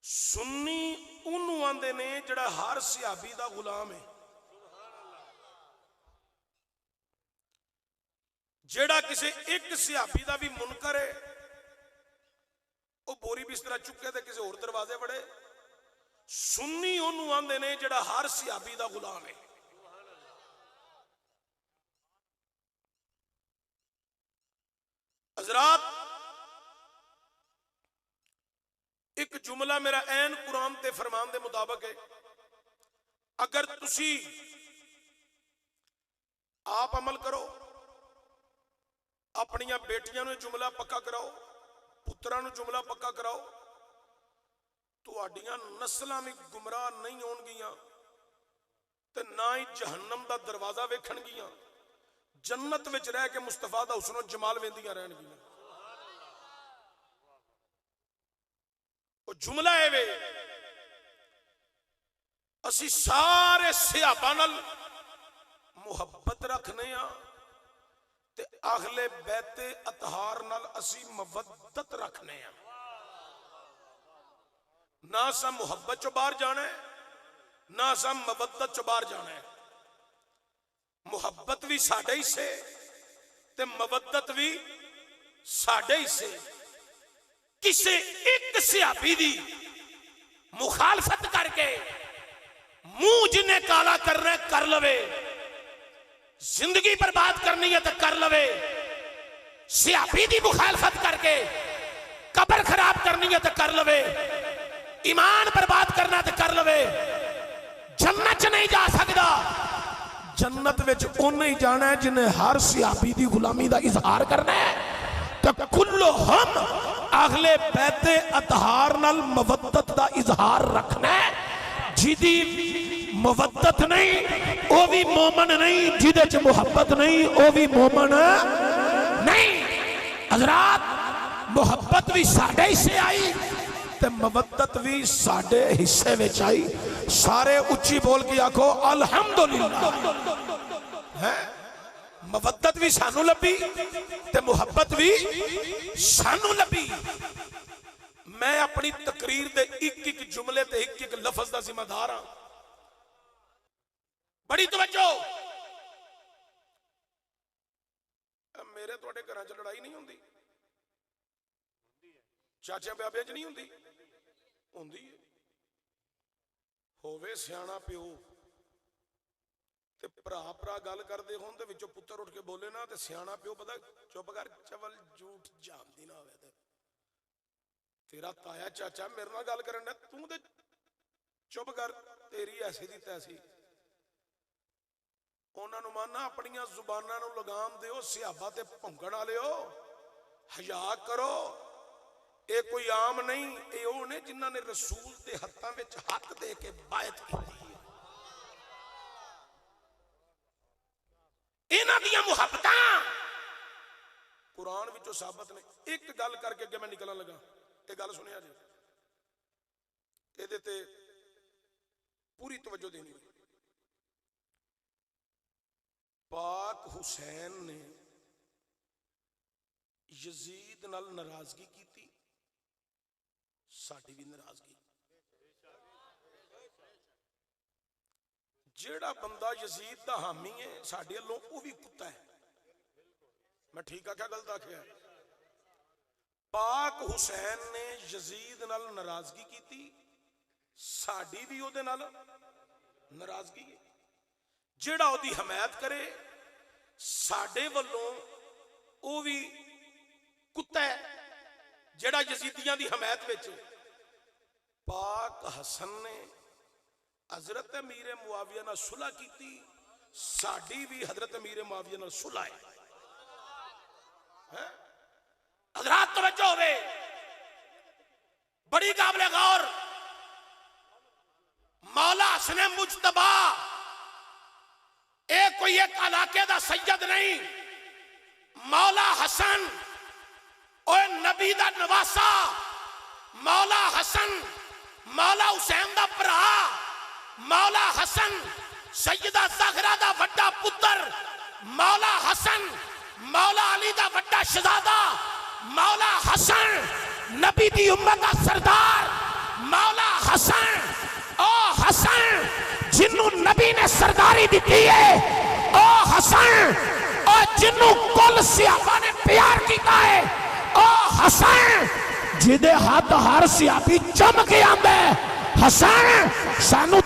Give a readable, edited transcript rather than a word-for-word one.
सुन्नी उन्होंने आंदे ने जिहड़ा हर सिहाबी का गुलाम है, जिहड़ा किसी एक सिहाबी का भी मुनकर है वह बोरी बिस्तरा चुके तो किसी होर दरवाजे बड़े। सुन्नी उन्होंने आंदे ने जिहड़ा हर सिहाबी का गुलाम है। हजरात, एक जुमला मेरा ऐन कुरान ते फरमान दे मुताबिक है, अगर तुसी आप अमल करो, अपनिया बेटियां नूं जुमला पक्का कराओ, पुत्रां नूं जुमला पक्का कराओ, तुहाडियां नस्लां भी गुमराह नहीं होणगियां ते ना ही जहन्नम दा दरवाजा वेखणगियां, जन्नत विच रह के मुस्तफा दा हुस्न और जमाल वेंदियां रहणगियां। जुमला है वे, असी सारे सिहाबा नाल मुहब्बत रखने ते अहले बैते अतहार नाल असी मवद्दत रखने। ना सा मुहब्बत चो बाहर जाना है, ना सा मवद्दत चो बाहर जाना है। मुहब्बत भी साडे हिस्से ते मवद्दत भी साडे हिस्से। किसी एक सिहाबी दी मुखालफत करके मुंह जिन्हें काला करना है कर लवे, जिंदगी बर्बाद करनी है तो कर लवे। सिहाबी दी मुखालफत करके कब्र खराब करनी है तो कर लवे, ईमान बर्बाद करना तो कर लवे। जन्नत च नहीं जा सकता, जन्नत विच उन्हें ही जाना है जिन्हें हर सिहाबी दी गुलामी का इजहार करना है। तो कुल्लो हम अगले बैते अतहार नाल मवद्दत दा इजहार रखना है। जिदी मवद्दत नहीं वो भी मोमन नहीं, जिदे च मुहब्बत नहीं वो भी मोमन नहीं। हजरात, मुहब्बत भी साडे हिस्से आई ते मवद्दत भी साडे हिस्से विच आई। सारे उच्ची बोल के आखो अल्हम्दुलिल्लाह। है मवद्दत भी सानू लभी ते मुहब्बत भी सानू लभी। मैं अपनी तकरीर दे एक एक जुमले ते एक एक लफ्ज दा जिम्मेदार हां। बड़ी तवज्जो, मेरे तुहाडे घरां च लड़ाई नहीं हुंदी, चाचा बाबियां च नहीं हुंदी, हुंदी है। होवे सियाणा प्यो ते भरा भरा गल करते होन ते विचों पुत्तर उठ के बोले ना ते सियाणा प्यो पता चुप कर, चवल झूठ जामदी ना होवे। तेरा ताया चाचा मेरे नाल गल करन दे, तू ते चुप कर, तेरी ऐसी दी तैसी। उन्हां नूं माना अपनियां जुबानां नूं लगाम दिओ, सिहाबा ते भौंकण वालिओ हया करो। ये कोई आम नहीं, ये वो ने जिन्हां ने रसूल दे हत्थां विच हत्थ दे के बायत कीती। इन्हां दियां मुहब्बतां कुरान विचों साबित ने। एक गल करके अगे मैं निकलन लगा, ये गल सुनिया जी, इहदे ते पूरी तवज्जो देनी। पाक हुसैन ने यजीद नाल नाराजगी की, साडी भी नाराजगी। जेड़ा बंदा यजीद दा हामी है साडे अल्लों वो भी कुत्ता है। मैं ठीक आख्या गलत आख्या? पाक हुसैन ने यजीद नाल नाराजगी की, साडी भी ओदे नाल नाराजगी है। जेड़ा ओदी हमायत करे साडे वल्लों वो भी कुत्ता है। जेड़ा यजीदियां दी हमायत विच। पाक हसन ने हजरत अमीर मुआविया नाल सुलह की, साडी भी हजरत अमीर मुआविया नाल सुलह है। हजरात तवज्जो होवे, बड़ी काबिले गौर। मौला हसन मुजतबा ए कोई एक इलाके दा सैयद नहीं, मौला हसन और नबी दा नवासा, मौला हसन मौला हुसैन दा भरा, मौला हसन सैयदा ज़हरा दा वड्डा पुत्र, मौला हसन मौला अली दा वड्डा शहजादा, मौला हसन नबी दी उम्मत दा सरदार, मौला ने सरदारी दी है। ओ हसन ओ जिन्नू कुल सियाबा ने प्यार किया है, ओ हसन जिदे हाथ हर सियाबी चम के आंदा है। हसन सानू